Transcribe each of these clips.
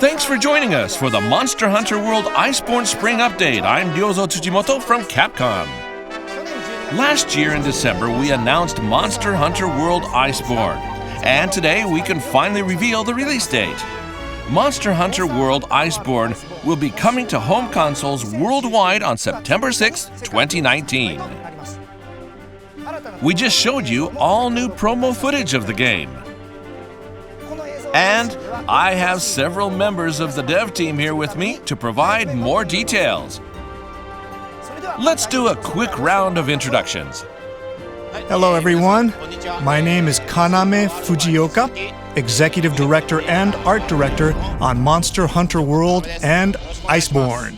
Thanks for joining us for the Monster Hunter World Iceborne Spring Update. I'm Ryozo Tsujimoto from Capcom. Last year in December, we announced Monster Hunter World Iceborne, and today we can finally reveal the release date. Monster Hunter World Iceborne will be coming to home consoles worldwide on September 6, 2019. We just showed you all new promo footage of the game. And I have several members of the dev team here with me to provide more details. Let's do a quick round of introductions. Hello everyone, my name is Kaname Fujioka, Executive Director and Art Director on Monster Hunter World and Iceborne.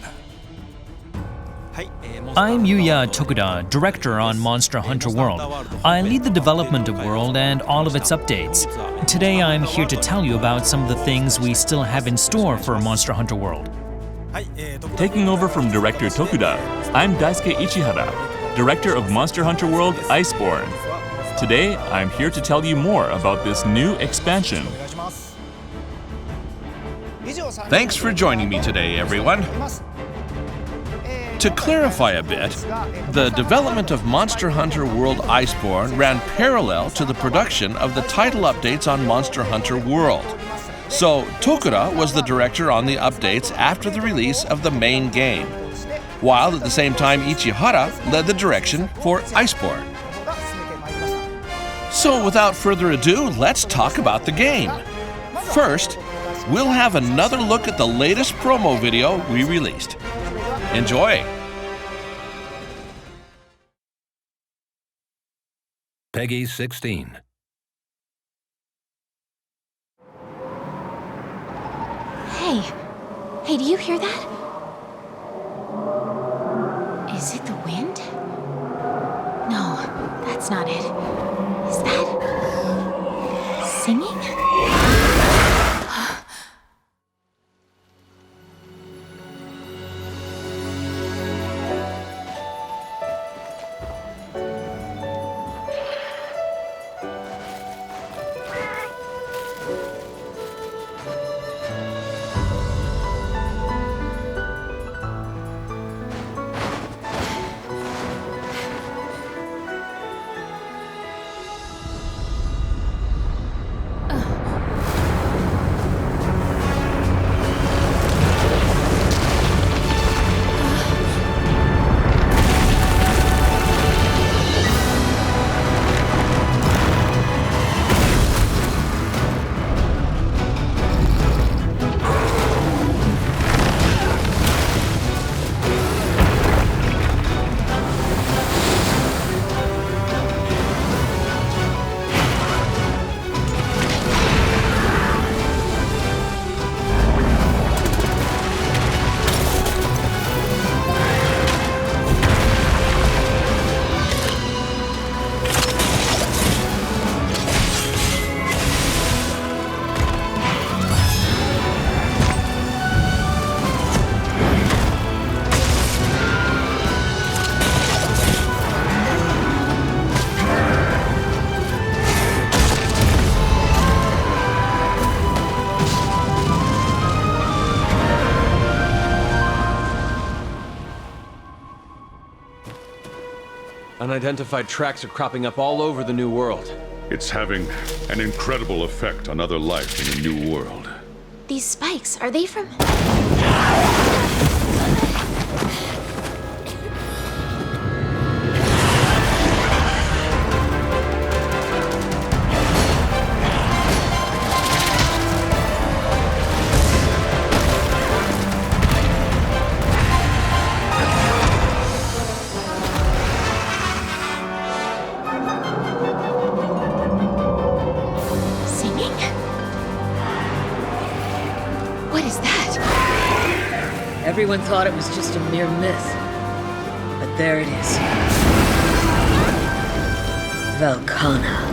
I'm Yuya Tokuda, Director on Monster Hunter World. I lead the development of World and all of its updates. Today I'm here to tell you about some of the things we still have in store for Monster Hunter World. Taking over from Director Tokuda, I'm Daisuke Ichihara, Director of Monster Hunter World Iceborne. Today I'm here to tell you more about this new expansion. Thanks for joining me today, everyone. To clarify a bit, the development of Monster Hunter World Iceborne ran parallel to the production of the title updates on Monster Hunter World. So Tokuda was the director on the updates after the release of the main game, while at the same time Ichihara led the direction for Iceborne. So without further ado, let's talk about the game. First, we'll have another look at the latest promo video we released. Enjoy! Peggy 16. Hey, do you hear that? Is it the wind? No, that's not it. Is that singing? Unidentified tracks are cropping up all over the new world. It's having an incredible effect on other life in the new world. These spikes, are they from... What is that? Everyone thought it was just a mere myth. But there it is. Velkhana.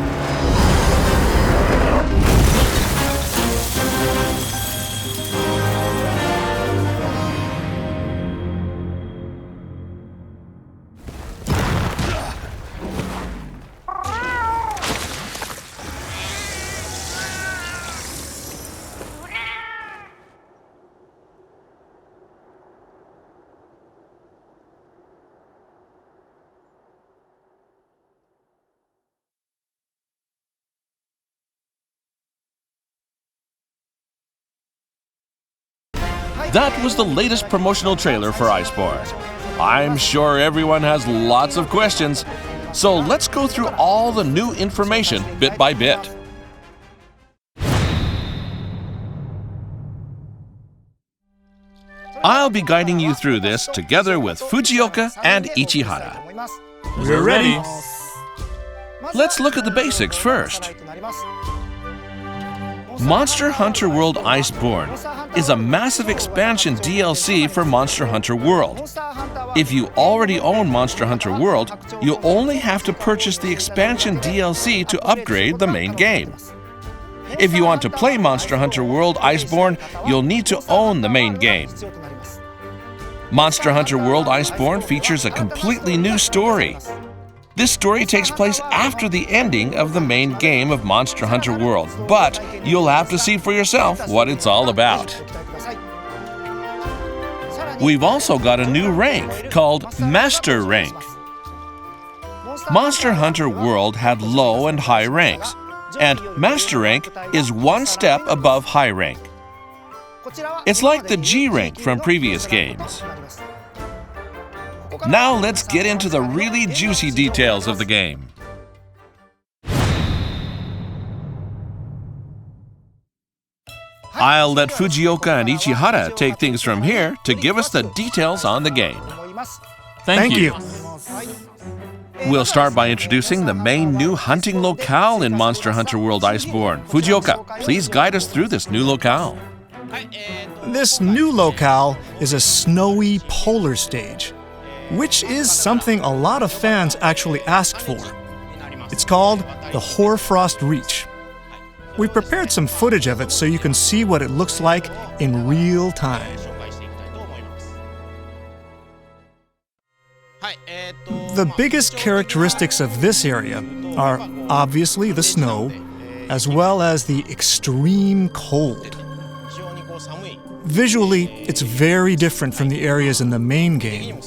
That was the latest promotional trailer for Iceborne. I'm sure everyone has lots of questions, so let's go through all the new information bit by bit. I'll be guiding you through this together with Fujioka and Ichihara. We're ready. Let's look at the basics first. Monster Hunter World Iceborne is a massive expansion DLC for Monster Hunter World. If you already own Monster Hunter World, you'll only have to purchase the expansion DLC to upgrade the main game. If you want to play Monster Hunter World Iceborne, you'll need to own the main game. Monster Hunter World Iceborne features a completely new story. This story takes place after the ending of the main game of Monster Hunter World, but you'll have to see for yourself what it's all about. We've also got a new rank called Master Rank. Monster Hunter World had low and high ranks, and Master Rank is one step above high rank. It's like the G rank from previous games. Now let's get into the really juicy details of the game. I'll let Fujioka and Ichihara take things from here to give us the details on the game. Thank you. We'll start by introducing the main new hunting locale in Monster Hunter World Iceborne. Fujioka, please guide us through this new locale. This new locale is a snowy polar stage, which is something a lot of fans actually asked for. It's called the Hoarfrost Reach. We prepared some footage of it so you can see what it looks like in real time. The biggest characteristics of this area are obviously the snow, as well as the extreme cold. Visually, it's very different from the areas in the main game,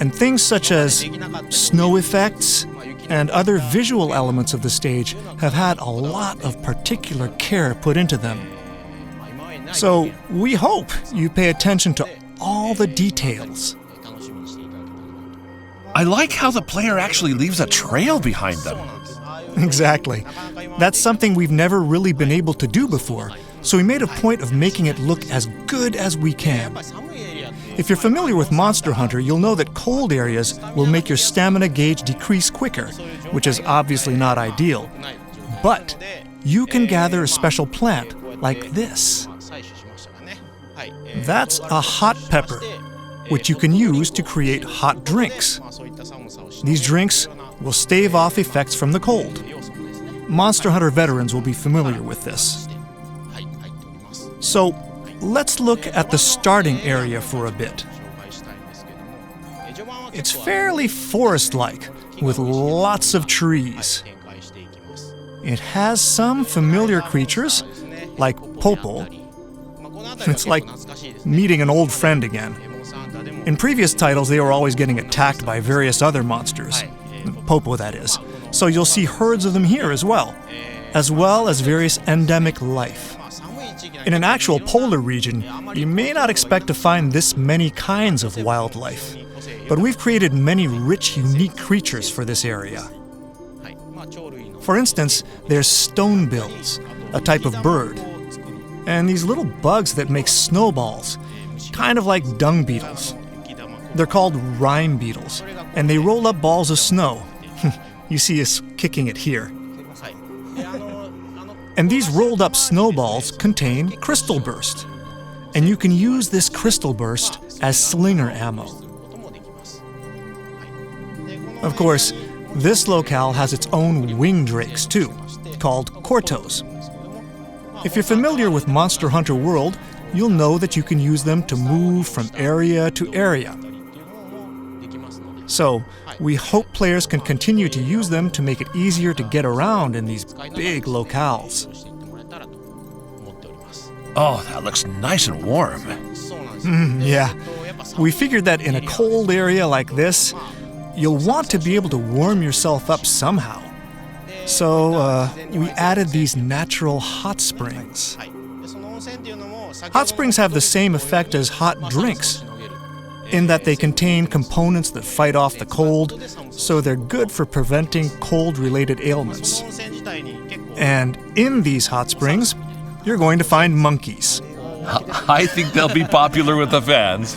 and things such as snow effects and other visual elements of the stage have had a lot of particular care put into them. So we hope you pay attention to all the details. I like how the player actually leaves a trail behind them. Exactly. That's something we've never really been able to do before, so we made a point of making it look as good as we can. If you're familiar with Monster Hunter, you'll know that cold areas will make your stamina gauge decrease quicker, which is obviously not ideal. But you can gather a special plant like this. That's a hot pepper, which you can use to create hot drinks. These drinks will stave off effects from the cold. Monster Hunter veterans will be familiar with this. So, let's look at the starting area for a bit. It's fairly forest-like, with lots of trees. It has some familiar creatures, like Popo. It's like meeting an old friend again. In previous titles, they were always getting attacked by various other monsters. Popo, that is. So you'll see herds of them here as well as various endemic life. In an actual polar region, you may not expect to find this many kinds of wildlife, but we've created many rich, unique creatures for this area. For instance, there's stonebills, a type of bird, and these little bugs that make snowballs, kind of like dung beetles. They're called rime beetles, and they roll up balls of snow. You see us kicking it here. And these rolled up snowballs contain crystal burst, and you can use this crystal burst as slinger ammo. Of course, this locale has its own wing drakes too, called Cortos. If you're familiar with Monster Hunter World, you'll know that you can use them to move from area to area. So, we hope players can continue to use them to make it easier to get around in these big locales. Oh, that looks nice and warm. Yeah. We figured that in a cold area like this, you'll want to be able to warm yourself up somehow. So, we added these natural hot springs. Hot springs have the same effect as hot drinks, in that they contain components that fight off the cold, so they're good for preventing cold-related ailments. And in these hot springs, you're going to find monkeys. I think they'll be popular with the fans.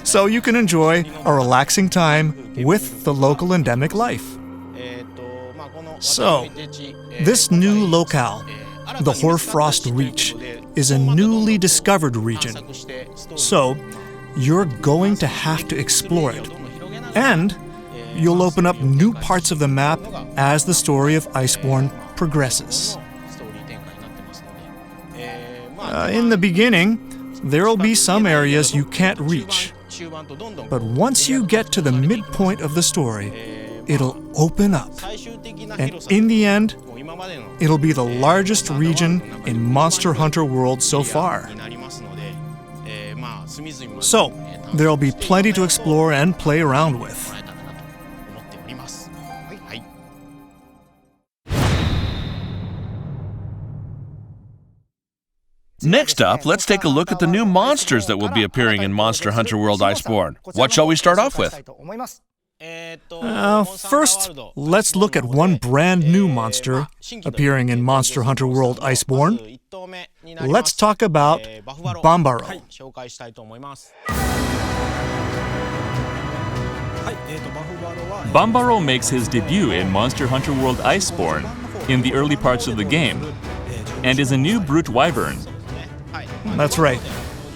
So you can enjoy a relaxing time with the local endemic life. So, this new locale, the Hoarfrost Reach, is a newly discovered region. So, you're going to have to explore it. And you'll open up new parts of the map as the story of Iceborne progresses. In the beginning, there'll be some areas you can't reach. But once you get to the midpoint of the story, it'll open up. And in the end, it'll be the largest region in Monster Hunter World so far. So, there'll be plenty to explore and play around with. Next up, let's take a look at the new monsters that will be appearing in Monster Hunter World Iceborne. What shall we start off with? First, let's look at one brand new monster appearing in Monster Hunter World Iceborne. Let's talk about Bambaro. Bambaro makes his debut in Monster Hunter World Iceborne in the early parts of the game, and is a new brute wyvern. That's right.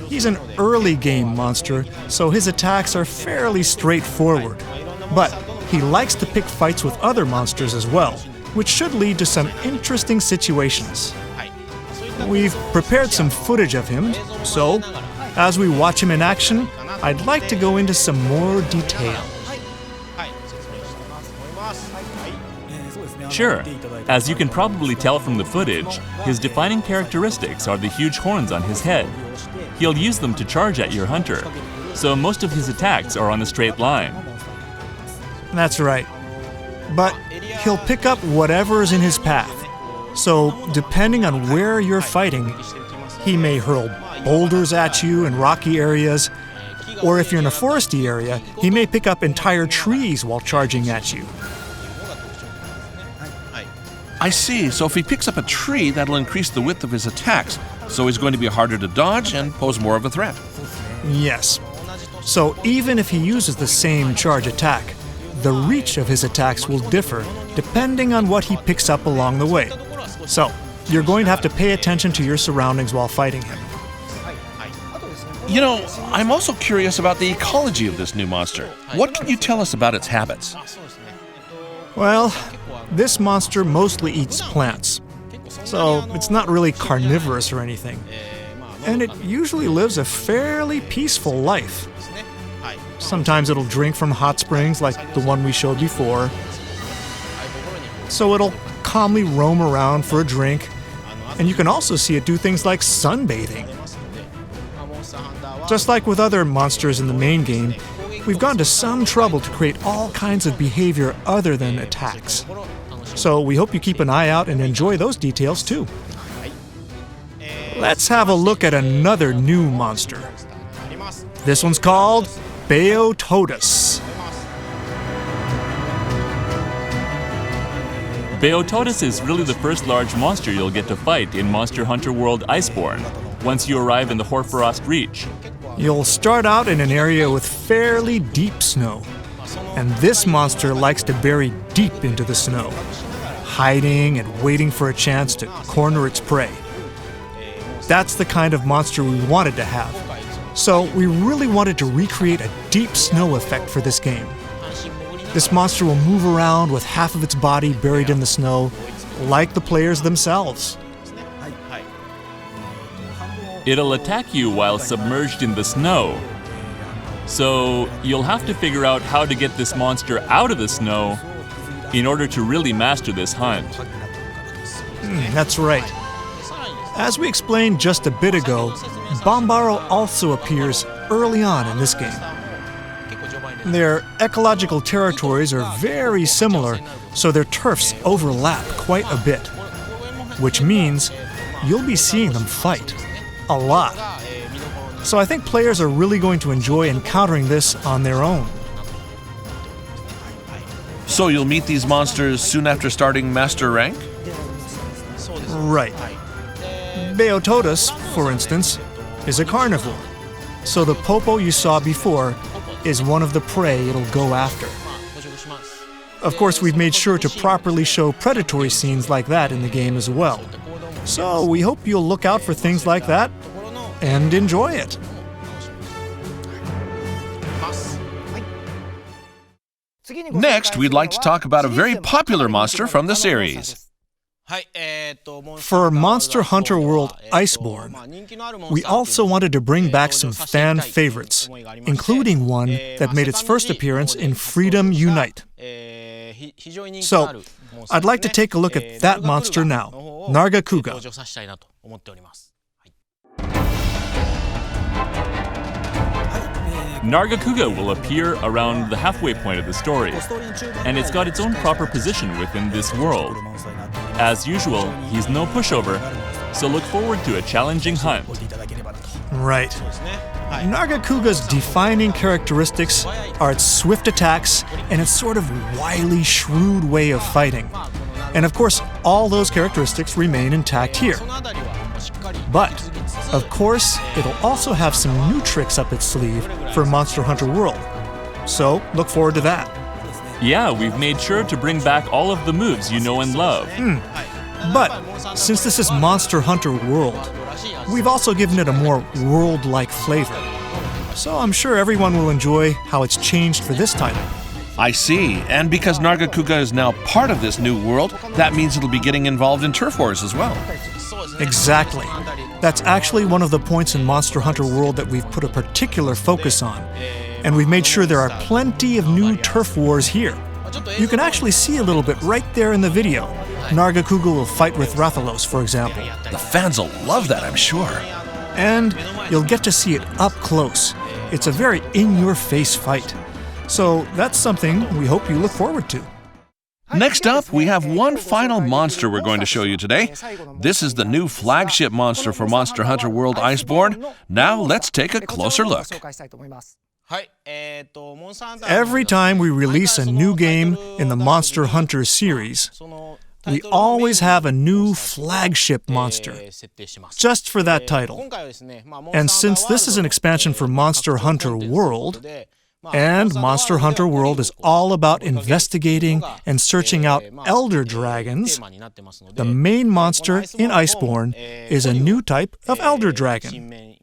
He's an early game monster, so his attacks are fairly straightforward. But he likes to pick fights with other monsters as well, which should lead to some interesting situations. We've prepared some footage of him, so as we watch him in action, I'd like to go into some more detail. Sure. As you can probably tell from the footage, his defining characteristics are the huge horns on his head. He'll use them to charge at your hunter, so most of his attacks are on a straight line. That's right. But he'll pick up whatever's in his path. So, depending on where you're fighting, he may hurl boulders at you in rocky areas, or if you're in a foresty area, he may pick up entire trees while charging at you. I see, so if he picks up a tree, that'll increase the width of his attacks, so he's going to be harder to dodge and pose more of a threat. Yes. So even if he uses the same charge attack, the reach of his attacks will differ depending on what he picks up along the way. So, you're going to have to pay attention to your surroundings while fighting him. You know, I'm also curious about the ecology of this new monster. What can you tell us about its habits? Well, this monster mostly eats plants, so it's not really carnivorous or anything. And it usually lives a fairly peaceful life. Sometimes it'll drink from hot springs like the one we showed before. So it'll calmly roam around for a drink, and you can also see it do things like sunbathing. Just like with other monsters in the main game, we've gone to some trouble to create all kinds of behavior other than attacks. So we hope you keep an eye out and enjoy those details too. Let's have a look at another new monster. This one's called Beotodus. Beotodus is really the first large monster you'll get to fight in Monster Hunter World Iceborne, once you arrive in the Hoarfrost Reach. You'll start out in an area with fairly deep snow, and this monster likes to bury deep into the snow, hiding and waiting for a chance to corner its prey. That's the kind of monster we wanted to have, so we really wanted to recreate a deep snow effect for this game. This monster will move around with half of its body buried in the snow, like the players themselves. It'll attack you while submerged in the snow. So you'll have to figure out how to get this monster out of the snow in order to really master this hunt. That's right. As we explained just a bit ago, Bambaro also appears early on in this game. Their ecological territories are very similar, so their turfs overlap quite a bit, which means you'll be seeing them fight. a lot. So I think players are really going to enjoy encountering this on their own. So you'll meet these monsters soon after starting Master Rank? Right. Beotodus, for instance, is a carnivore. So the Popo you saw before is one of the prey it'll go after. Of course, we've made sure to properly show predatory scenes like that in the game as well. So we hope you'll look out for things like that and enjoy it. Next, we'd like to talk about a very popular monster from the series. For Monster Hunter World Iceborne, we also wanted to bring back some fan favorites, including one that made its first appearance in Freedom Unite. So, I'd like to take a look at that monster now, Nargacuga. Nargacuga will appear around the halfway point of the story, and it's got its own proper position within this world. As usual, he's no pushover, so look forward to a challenging hunt. Right. Nargacuga's defining characteristics are its swift attacks and its sort of wily, shrewd way of fighting. And of course, all those characteristics remain intact here. But, of course, it'll also have some new tricks up its sleeve for Monster Hunter World. So, look forward to that. Yeah, we've made sure to bring back all of the moves you know and love. But, since this is Monster Hunter World, we've also given it a more world-like flavor. So I'm sure everyone will enjoy how it's changed for this title. I see, and because Nargacuga is now part of this new world, that means it'll be getting involved in turf wars as well. Exactly. That's actually one of the points in Monster Hunter World that we've put a particular focus on. And we've made sure there are plenty of new turf wars here. You can actually see a little bit right there in the video. Nargacuga will fight with Rathalos, for example. The fans will love that, I'm sure. And you'll get to see it up close. It's a very in-your-face fight. So that's something we hope you look forward to. Next up, we have one final monster we're going to show you today. This is the new flagship monster for Monster Hunter World Iceborne. Now let's take a closer look. Every time we release a new game in the Monster Hunter series, we always have a new flagship monster, just for that title. And since this is an expansion for Monster Hunter World, and Monster Hunter World is all about investigating and searching out elder dragons, the main monster in Iceborne is a new type of elder dragon.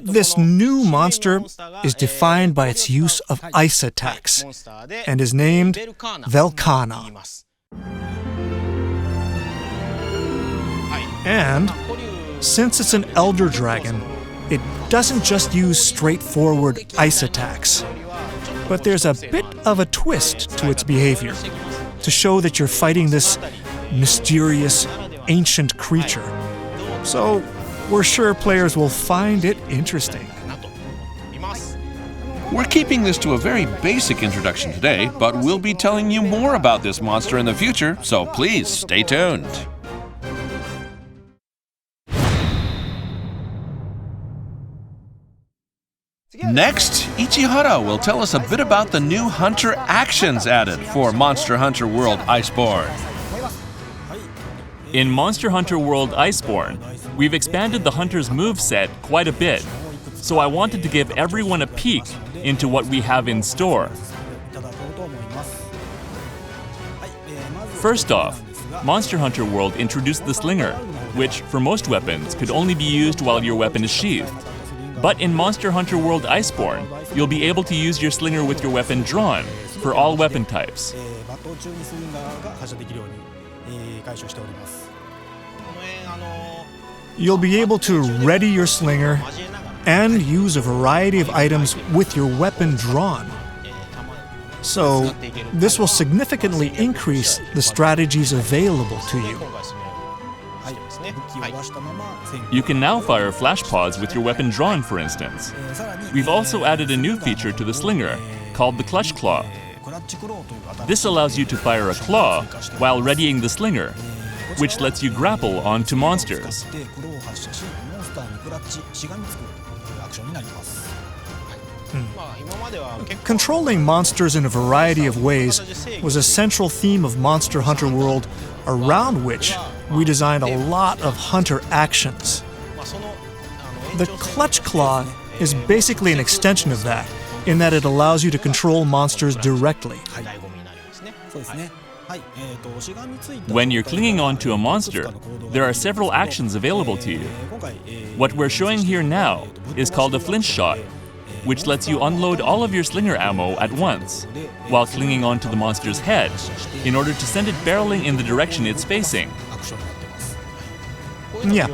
This new monster is defined by its use of ice attacks and is named Velkhana. And since it's an elder dragon, it doesn't just use straightforward ice attacks, but there's a bit of a twist to its behavior to show that you're fighting this mysterious, ancient creature. So we're sure players will find it interesting. We're keeping this to a very basic introduction today, but we'll be telling you more about this monster in the future, so please stay tuned. Next, Ichihara will tell us a bit about the new Hunter actions added for Monster Hunter World Iceborne. In Monster Hunter World Iceborne, we've expanded the Hunter's moveset quite a bit, so I wanted to give everyone a peek into what we have in store. First off, Monster Hunter World introduced the Slinger, which, for most weapons, could only be used while your weapon is sheathed. But in Monster Hunter World Iceborne, you'll be able to use your Slinger with your weapon drawn for all weapon types. You'll be able to ready your Slinger and use a variety of items with your weapon drawn. So, this will significantly increase the strategies available to you. You can now fire flash pods with your weapon drawn, for instance. We've also added a new feature to the Slinger, called the Clutch Claw. This allows you to fire a claw while readying the Slinger. which lets you grapple onto monsters. Controlling monsters in a variety of ways was a central theme of Monster Hunter World, around which we designed a lot of hunter actions. The Clutch Claw is basically an extension of that, in that it allows you to control monsters directly. When you're clinging onto a monster, there are several actions available to you. What we're showing here now is called a flinch shot, which lets you unload all of your slinger ammo at once, while clinging onto the monster's head, in order to send it barreling in the direction it's facing. Yeah,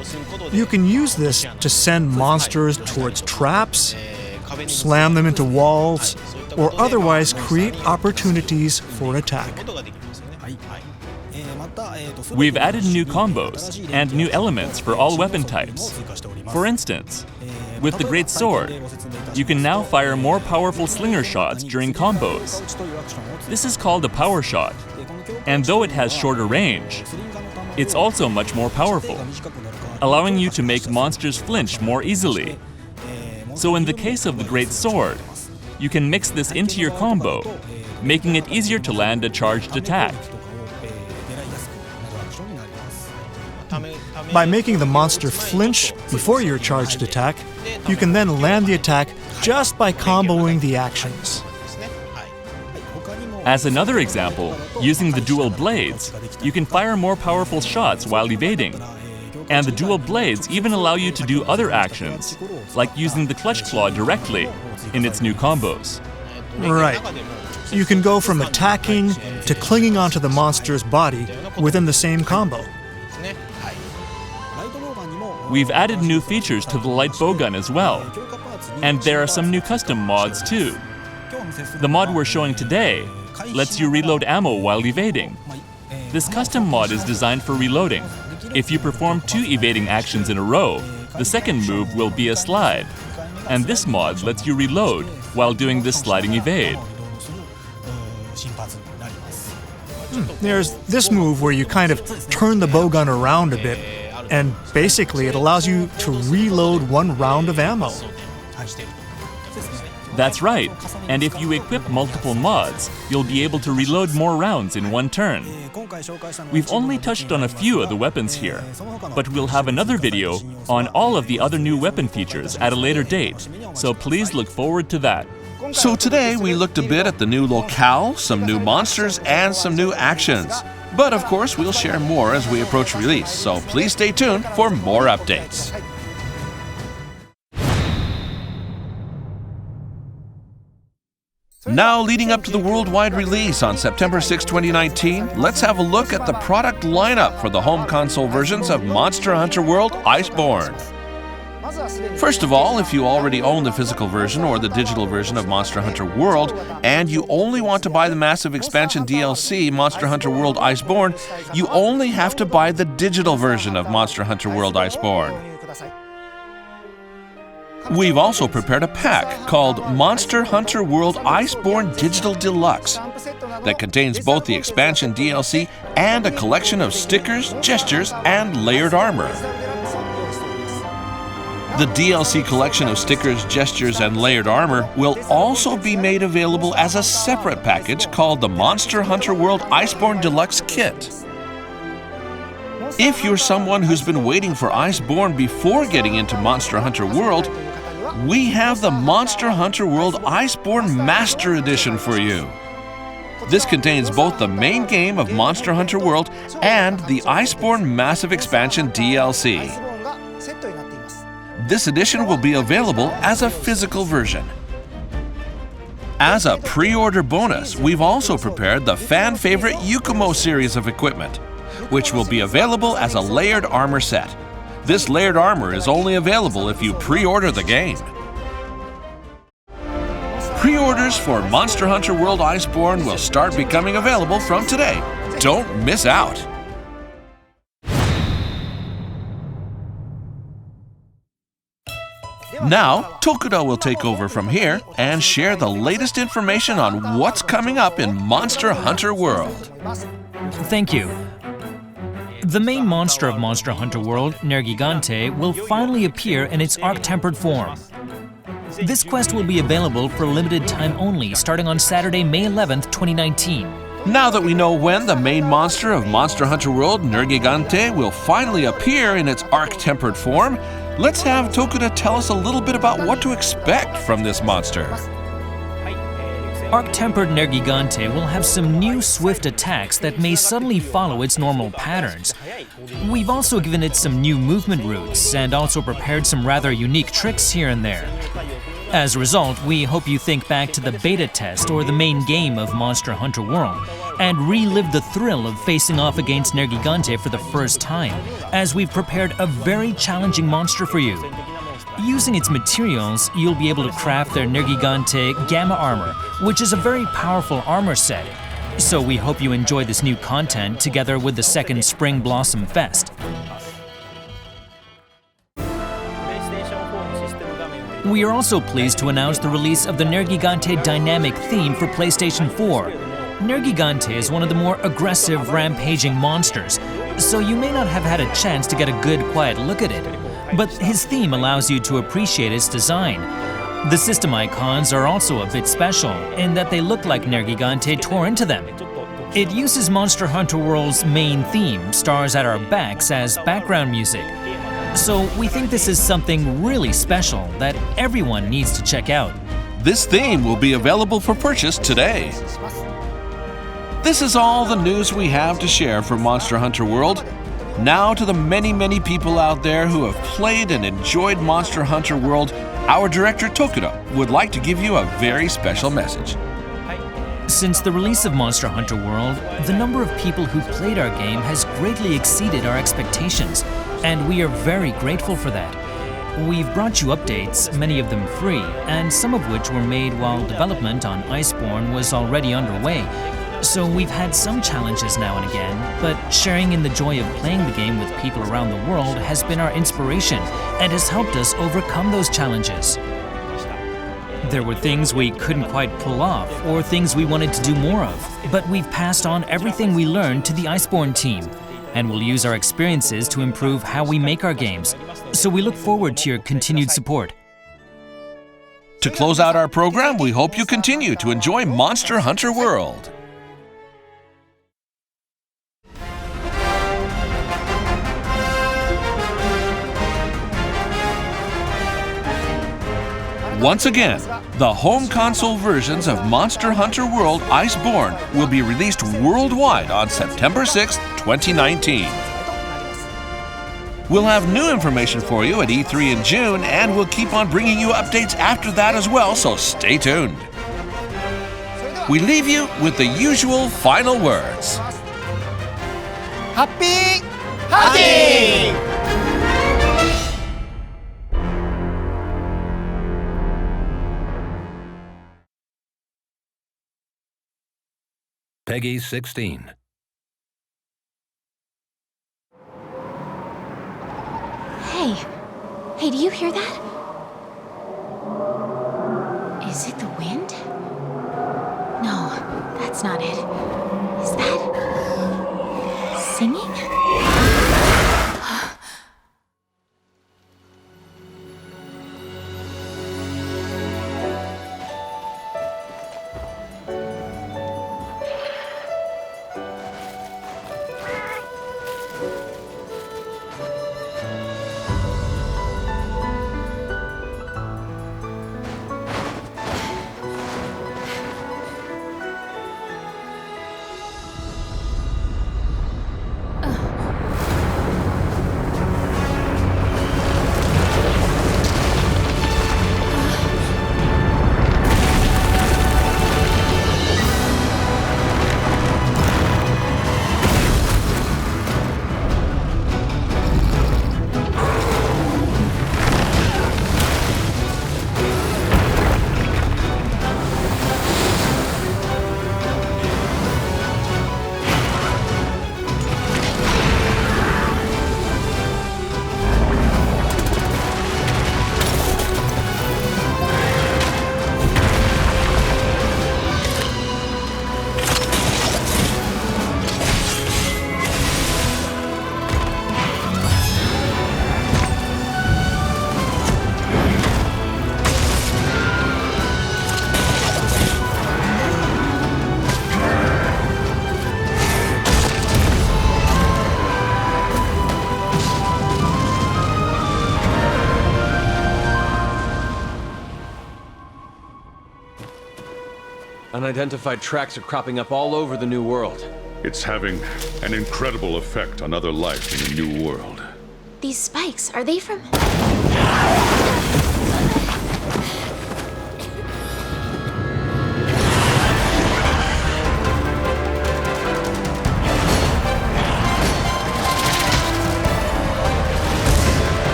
you can use this to send monsters towards traps, slam them into walls, or otherwise create opportunities for attack. We've added new combos and new elements for all weapon types. For instance, with the Great Sword, you can now fire more powerful slinger shots during combos. This is called a power shot, and though it has shorter range, it's also much more powerful, allowing you to make monsters flinch more easily. So in the case of the Great Sword, you can mix this into your combo, making it easier to land a charged attack. By making the monster flinch before your charged attack, you can then land the attack just by comboing the actions. As another example, using the dual blades, you can fire more powerful shots while evading. And the dual blades even allow you to do other actions, like using the Clutch Claw directly in its new combos. Right. You can go from attacking to clinging onto the monster's body within the same combo. We've added new features to the light bowgun as well, and there are some new custom mods too. The mod we're showing today lets you reload ammo while evading. This custom mod is designed for reloading. If you perform 2 evading actions in a row, the second move will be a slide, and this mod lets you reload while doing this sliding evade. There's this move where you kind of turn the bowgun around a bit, and basically it allows you to reload 1 round of ammo. That's right, and if you equip multiple mods, you'll be able to reload more rounds in 1 turn. We've only touched on a few of the weapons here, but we'll have another video on all of the other new weapon features at a later date, so please look forward to that. So today we looked a bit at the new locale, some new monsters, and some new actions. But of course we'll share more as we approach release, so please stay tuned for more updates. Now, leading up to the worldwide release on September 6, 2019, let's have a look at the product lineup for the home console versions of Monster Hunter World Iceborne. First of all, if you already own the physical version or the digital version of Monster Hunter World, and you only want to buy the massive expansion DLC Monster Hunter World Iceborne, you only have to buy the digital version of Monster Hunter World Iceborne. We've also prepared a pack called Monster Hunter World Iceborne Digital Deluxe that contains both the expansion DLC and a collection of stickers, gestures, and layered armor. The DLC collection of stickers, gestures, and layered armor will also be made available as a separate package called the Monster Hunter World Iceborne Deluxe Kit. If you're someone who's been waiting for Iceborne before getting into Monster Hunter World, we have the Monster Hunter World Iceborne Master Edition for you. This contains both the main game of Monster Hunter World and the Iceborne Massive Expansion DLC. This edition will be available as a physical version. As a pre-order bonus, we've also prepared the fan-favorite Yukumo series of equipment, which will be available as a layered armor set. This layered armor is only available if you pre-order the game. Pre-orders for Monster Hunter World Iceborne will start becoming available from today. Don't miss out! Now, Tokuda will take over from here and share the latest information on what's coming up in Monster Hunter World. Thank you. The main monster of Monster Hunter World, Nergigante, will finally appear in its arc-tempered form. This quest will be available for limited time only, starting on Saturday, May 11th, 2019. Now that we know when the main monster of Monster Hunter World, Nergigante, will finally appear in its arc-tempered form, let's have Tokuda tell us a little bit about what to expect from this monster. Arc-tempered Nergigante will have some new swift attacks that may suddenly follow its normal patterns. We've also given it some new movement routes and also prepared some rather unique tricks here and there. As a result, we hope you think back to the beta test or the main game of Monster Hunter World and relive the thrill of facing off against Nergigante for the first time, as we've prepared a very challenging monster for you. Using its materials, you'll be able to craft their Nergigante Gamma Armor, which is a very powerful armor set. So we hope you enjoy this new content together with the second Spring Blossom Fest. We are also pleased to announce the release of the Nergigante Dynamic theme for PlayStation 4. Nergigante is one of the more aggressive, rampaging monsters, so you may not have had a chance to get a good, quiet look at it. But his theme allows you to appreciate its design. The system icons are also a bit special in that they look like Nergigante tore into them. It uses Monster Hunter World's main theme, Stars at Our Backs, as background music. So we think this is something really special that everyone needs to check out. This theme will be available for purchase today. This is all the news we have to share for Monster Hunter World. Now to the many people out there who have played and enjoyed Monster Hunter World, our director Tokuda would like to give you a very special message. Since the release of Monster Hunter World, the number of people who played our game has greatly exceeded our expectations, and we are very grateful for that. We've brought you updates, many of them free, and some of which were made while development on Iceborne was already underway. So we've had some challenges now and again, but sharing in the joy of playing the game with people around the world has been our inspiration and has helped us overcome those challenges. There were things we couldn't quite pull off or things we wanted to do more of, but we've passed on everything we learned to the Iceborne team, and we'll use our experiences to improve how we make our games. So we look forward to your continued support. To close out our program, we hope you continue to enjoy Monster Hunter World. Once again, the home console versions of Monster Hunter World Iceborne will be released worldwide on September 6, 2019. We'll have new information for you at E3 in June, and we'll keep on bringing you updates after that as well, so stay tuned. We leave you with the usual final words. Happy hunting! Peggy 16. Hey, do you hear that? Is it the wind? No, that's not it. Is that singing? Unidentified tracks are cropping up all over the new world. It's having an incredible effect on other life in a new world. These spikes, are they from...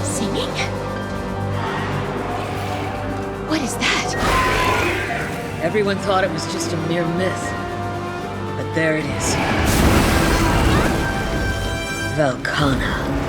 singing? What is that? Everyone thought it was just a mere myth. But there it is. Valkana.